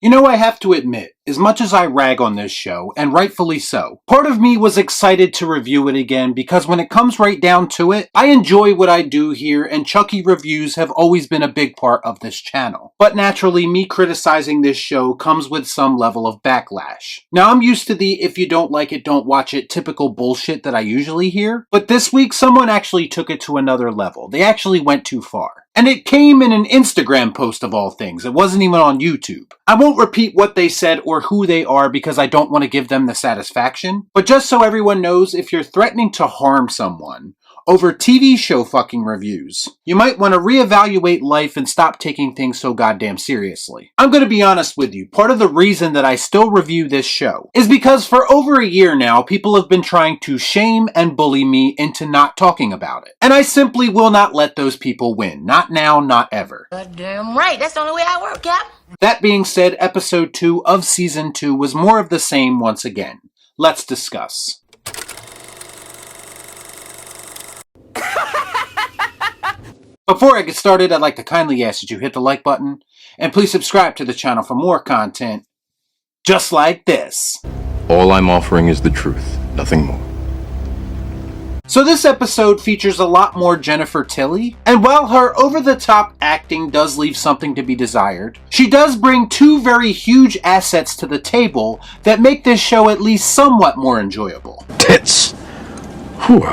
You know, I have to admit, as much as I rag on this show, and rightfully so, part of me was excited to review it again because when it comes right down to it, I enjoy what I do here and Chucky reviews have always been a big part of this channel. But naturally, me criticizing this show comes with some level of backlash. Now, I'm used to the if you don't like it, don't watch it typical bullshit that I usually hear, but this week someone actually took it to another level. They actually went too far. And it came in an Instagram post of all things. It wasn't even on YouTube. I won't repeat what they said or who they are because I don't want to give them the satisfaction. But just so everyone knows, if you're threatening to harm someone over TV show fucking reviews, you might want to reevaluate life and stop taking things so goddamn seriously. I'm going to be honest with you, part of the reason that I still review this show is because for over a year now, people have been trying to shame and bully me into not talking about it. And I simply will not let those people win. Not now, not ever. Goddamn right, that's the only way I work, Cap. That being said, episode 2 of season 2 was more of the same once again. Let's discuss. Before I get started, I'd like to kindly ask that you hit the like button, and please subscribe to the channel for more content just like this. All I'm offering is the truth, nothing more. So this episode features a lot more Jennifer Tilly, and while her over-the-top acting does leave something to be desired, she does bring two very huge assets to the table that make this show at least somewhat more enjoyable. Tits! Whew.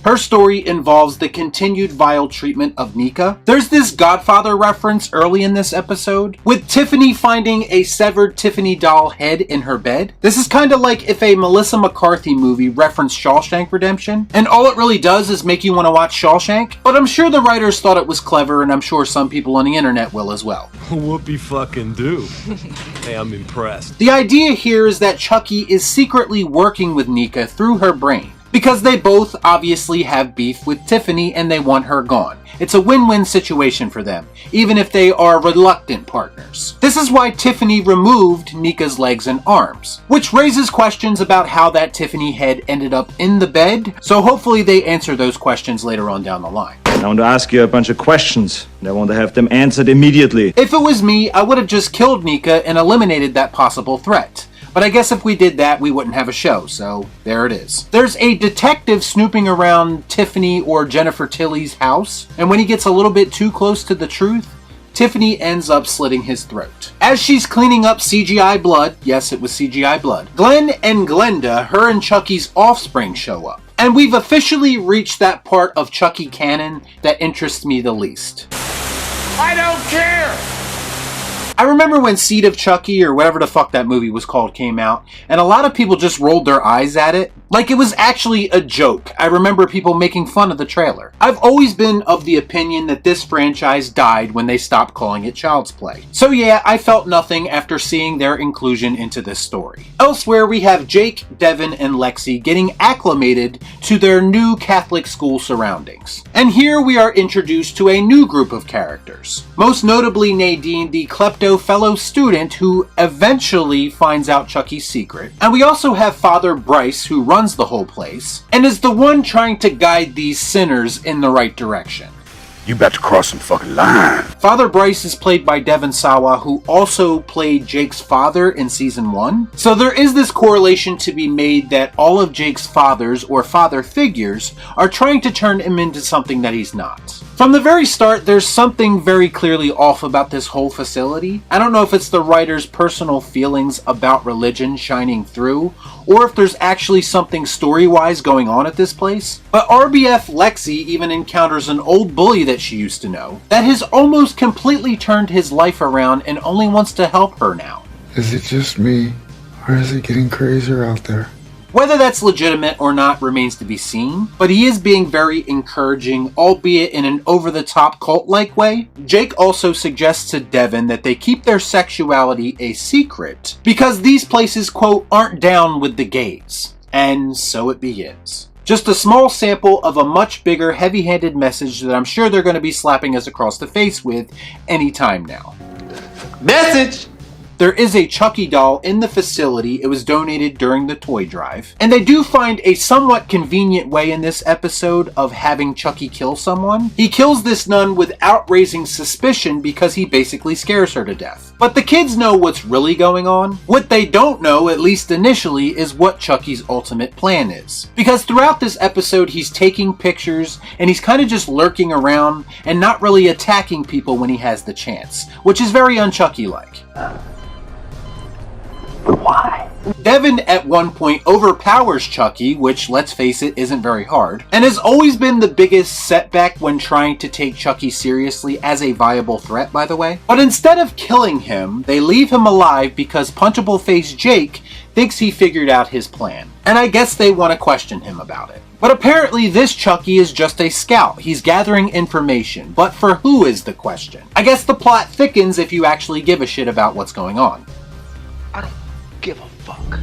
Her story involves the continued vile treatment of Nika. There's this Godfather reference early in this episode, with Tiffany finding a severed Tiffany doll head in her bed. This is kind of like if a Melissa McCarthy movie referenced Shawshank Redemption, and all it really does is make you want to watch Shawshank, but I'm sure the writers thought it was clever, and I'm sure some people on the internet will as well. Whoopie fucking do. Hey, I'm impressed. The idea here is that Chucky is secretly working with Nika through her brain, because they both obviously have beef with Tiffany and they want her gone. It's a win-win situation for them, even if they are reluctant partners. This is why Tiffany removed Nika's legs and arms, which raises questions about how that Tiffany head ended up in the bed, so hopefully they answer those questions later on down the line. I want to ask you a bunch of questions, and I want to have them answered immediately. If it was me, I would have just killed Nika and eliminated that possible threat. But I guess if we did that, we wouldn't have a show, so there it is. There's a detective snooping around Tiffany or Jennifer Tilly's house, and when he gets a little bit too close to the truth, Tiffany ends up slitting his throat. As she's cleaning up CGI blood, yes, it was CGI blood, Glenn and Glenda, her and Chucky's offspring, show up. And we've officially reached that part of Chucky canon that interests me the least. I don't care! I remember when Seed of Chucky, or whatever the fuck that movie was called, came out, and a lot of people just rolled their eyes at it, like it was actually a joke. I remember people making fun of the trailer. I've always been of the opinion that this franchise died when they stopped calling it Child's Play. So yeah, I felt nothing after seeing their inclusion into this story. Elsewhere, we have Jake, Devin, and Lexi getting acclimated to their new Catholic school surroundings. And here we are introduced to a new group of characters. Most notably Nadine, the klepto fellow student who eventually finds out Chucky's secret. And we also have Father Bryce, who runs the whole place, and is the one trying to guide these sinners in the right direction. You about to cross some fucking line. Father Bryce is played by Devon Sawa, who also played Jake's father in season 1. So there is this correlation to be made that all of Jake's fathers or father figures are trying to turn him into something that he's not. From the very start, there's something very clearly off about this whole facility. I don't know if it's the writer's personal feelings about religion shining through, or if there's actually something story-wise going on at this place. But RBF Lexi even encounters an old bully that she used to know, that has almost completely turned his life around and only wants to help her now. Is it just me, or is it getting crazier out there? Whether that's legitimate or not remains to be seen, but he is being very encouraging, albeit in an over-the-top cult-like way. Jake also suggests to Devin that they keep their sexuality a secret, because these places, quote, aren't down with the gays. And so it begins. Just a small sample of a much bigger, heavy-handed message that I'm sure they're going to be slapping us across the face with any time now. Message! there is a Chucky doll in the facility. It was donated during the toy drive. And they do find a somewhat convenient way in this episode of having Chucky kill someone. He kills this nun without raising suspicion because he basically scares her to death. But the kids know what's really going on. What they don't know, at least initially, is what Chucky's ultimate plan is. Because throughout this episode, he's taking pictures and he's kind of just lurking around and not really attacking people when he has the chance, which is very un-Chucky-like. But why? Devin at one point overpowers Chucky, which, let's face it, isn't very hard, and has always been the biggest setback when trying to take Chucky seriously as a viable threat, by the way. But instead of killing him, they leave him alive because Punchable Face Jake thinks he figured out his plan. And I guess they want to question him about it. But apparently this Chucky is just a scout. He's gathering information, but for who is the question? I guess the plot thickens if you actually give a shit about what's going on. I don't give a fuck.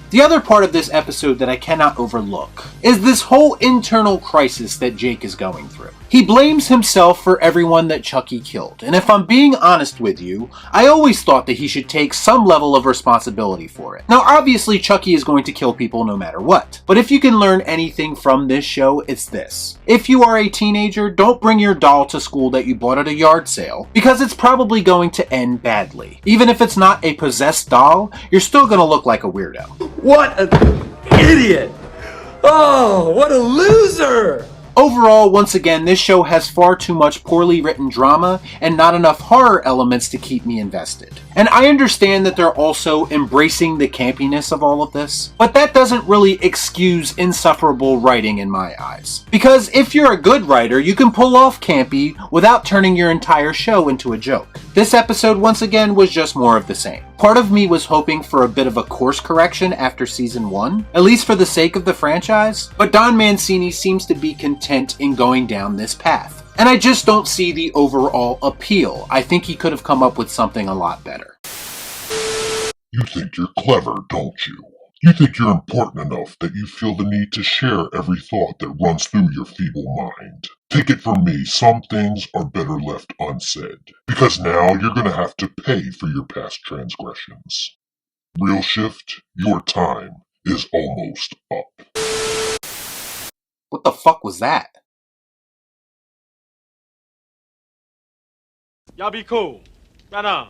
The other part of this episode that I cannot overlook is this whole internal crisis that Jake is going through. He blames himself for everyone that Chucky killed, and if I'm being honest with you, I always thought that he should take some level of responsibility for it. Now obviously Chucky is going to kill people no matter what, but if you can learn anything from this show, it's this. If you are a teenager, don't bring your doll to school that you bought at a yard sale, because it's probably going to end badly. Even if it's not a possessed doll, you're still going to look like a weirdo. What an idiot! Oh, what a loser! Overall, once again, this show has far too much poorly written drama and not enough horror elements to keep me invested. And I understand that they're also embracing the campiness of all of this, but that doesn't really excuse insufferable writing in my eyes. Because if you're a good writer, you can pull off campy without turning your entire show into a joke. This episode, once again, was just more of the same. Part of me was hoping for a bit of a course correction after season 1, at least for the sake of the franchise, but Don Mancini seems to be content in going down this path. And I just don't see the overall appeal. I think he could have come up with something a lot better. You think you're clever, don't you? You think you're important enough that you feel the need to share every thought that runs through your feeble mind. Take it from me, some things are better left unsaid. Because now you're gonna have to pay for your past transgressions. Real Shift, your time is almost up. What the fuck was that? Y'all be cool. Right on.